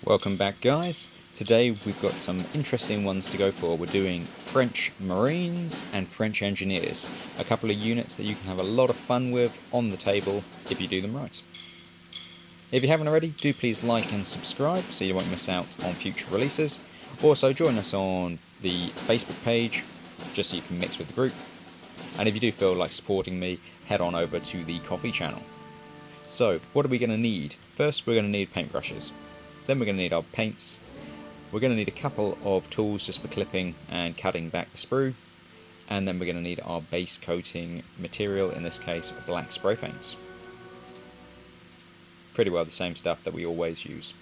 Welcome back, guys. Today we've got some interesting ones to go for. We're doing French Marines and French Engineers, a couple of units that you can have a lot of fun with on the table if you do them right. If you haven't already, do please like and subscribe so you won't miss out on future releases. Also join us on the Facebook page just so you can mix with the group. And if you do feel like supporting me, head on over to the Coffee channel. So, what are we going to need? First, we're going to need paintbrushes. Then we're going to need our paints. We're going to need a couple of tools just for clipping and cutting back the sprue. And then we're going to need our base coating material, in this case, black spray paints. Pretty well the same stuff that we always use.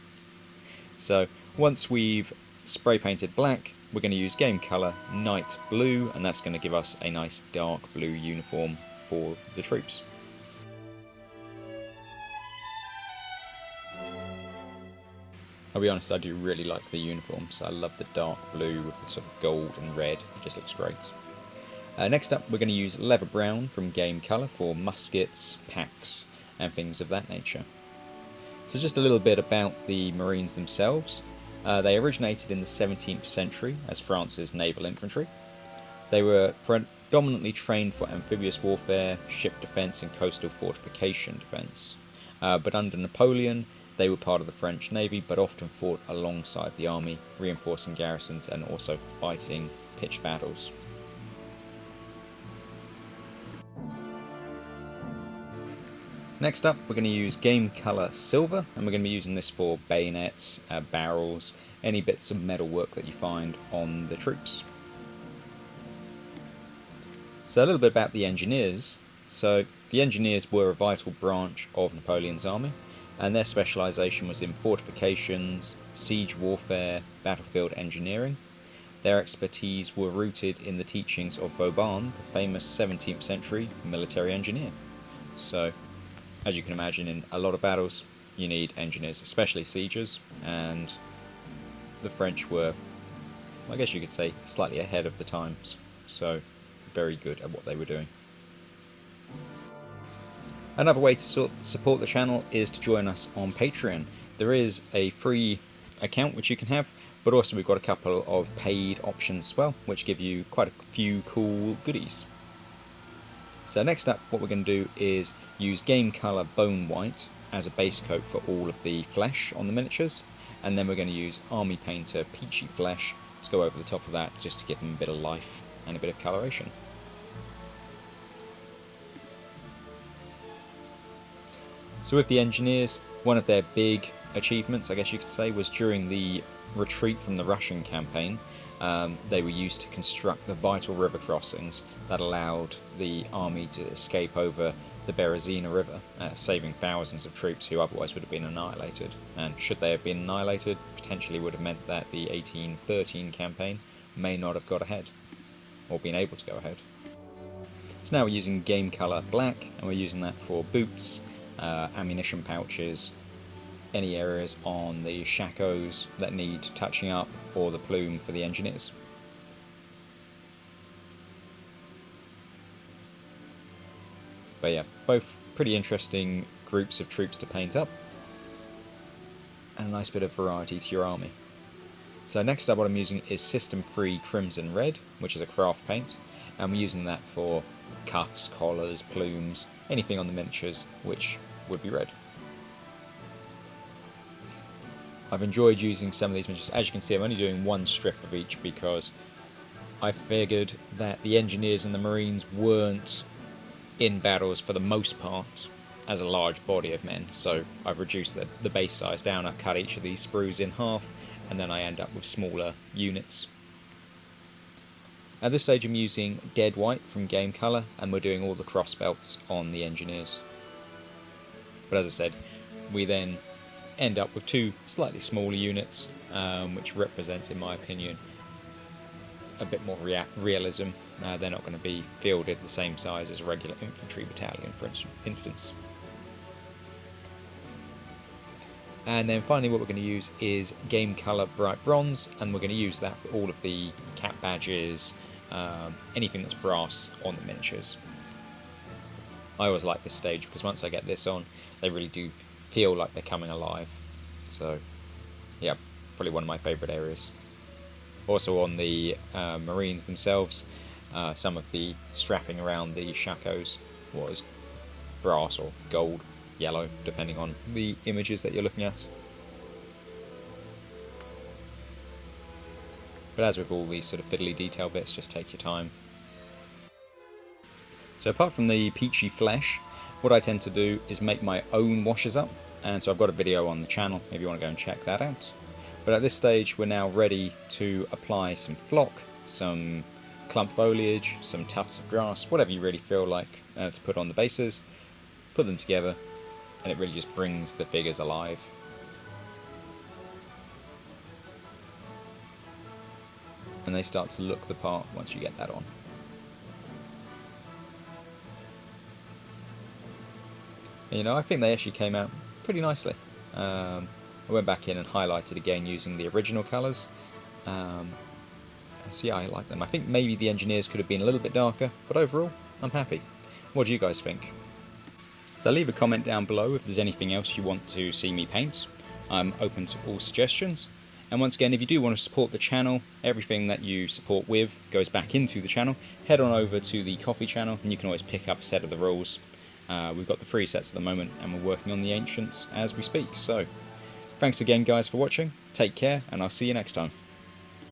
So, once we've spray painted black, we're going to use game colour night blue, and that's going to give us a nice dark blue uniform for the troops. I'll be honest, I do really like the uniforms. I love the dark blue with the sort of gold and red, it just looks great. Next up, we're going to use leather brown from game colour for muskets, packs and things of that nature. So just a little bit about the Marines themselves. They originated in the 17th century as France's naval infantry. They were predominantly trained for amphibious warfare, ship defence and coastal fortification defence. But under Napoleon, they were part of the French Navy, but often fought alongside the army, reinforcing garrisons and also fighting pitched battles. Next up, we're going to use game colour silver, and we're going to be using this for bayonets, barrels, any bits of metal work that you find on the troops. So a little bit about the engineers. So the engineers were a vital branch of Napoleon's army, and their specialisation was in fortifications, siege warfare, battlefield engineering. Their expertise were rooted in the teachings of Vauban, the famous 17th century military engineer. So, as you can imagine, in a lot of battles you need engineers, especially sieges, and the French were, I guess you could say, slightly ahead of the times, so very good at what they were doing. Another way to support the channel is to join us on Patreon. There is a free account which you can have, but also we've got a couple of paid options as well, which give you quite a few cool goodies. So next up, what we're going to do is use game colour bone white as a base coat for all of the flesh on the miniatures, and then we're going to use army painter peachy flesh to go over the top of that just to give them a bit of life and a bit of coloration. So with the engineers, one of their big achievements, I guess you could say, was during the retreat from the Russian campaign. They were used to construct the vital river crossings that allowed the army to escape over the Berezina River, saving thousands of troops who otherwise would have been annihilated. And should they have been annihilated, potentially would have meant that the 1813 campaign may not have got ahead, or been able to go ahead. So now we're using game colour black, and we're using that for boots, ammunition pouches, any areas on the shakos that need touching up, or the plume for the engineers. But yeah, both pretty interesting groups of troops to paint up, and a nice bit of variety to your army. So next up, what I'm using is System Free Crimson Red, which is a craft paint, and we're using that for cuffs, collars, plumes, anything on the miniatures which would be red. I've enjoyed using some of these miniatures. As you can see, I'm only doing one strip of each because I figured that the engineers and the Marines weren't in battles for the most part as a large body of men, so I've reduced the base size down. I've cut each of these sprues in half, and then I end up with smaller units. At this stage I'm using Dead White from Game Colour, and we're doing all the cross belts on the engineers. But as I said, we then end up with two slightly smaller units, which represents, in my opinion, a bit more realism. They're not going to be fielded the same size as a regular infantry battalion, for instance. And then finally what we're going to use is game colour bright bronze, and we're going to use that for all of the cap badges, anything that's brass on the miniatures. I always like this stage because once I get this on, they really do feel like they're coming alive. So yeah, probably one of my favourite areas. Also on the Marines themselves, some of the strapping around the shakos was brass or gold, yellow, depending on the images that you're looking at. But as with all these sort of fiddly detail bits, just take your time. So apart from the peachy flesh, what I tend to do is make my own washes up, and so I've got a video on the channel if you want to go and check that out. But at this stage we're now ready to apply some flock, some clump foliage, some tufts of grass, whatever you really feel like to put on the bases, put them together, and it really just brings the figures alive. And they start to look the part once you get that on. And, you know, I think they actually came out pretty nicely. I went back in and highlighted again using the original colours. So yeah, I like them. I think maybe the engineers could have been a little bit darker, but overall, I'm happy. What do you guys think? So leave a comment down below if there's anything else you want to see me paint. I'm open to all suggestions. And once again, if you do want to support the channel, everything that you support with goes back into the channel. Head on over to the coffee channel and you can always pick up a set of the rules. We've got the free sets at the moment and we're working on the ancients as we speak. So thanks again guys for watching, take care, and I'll see you next time.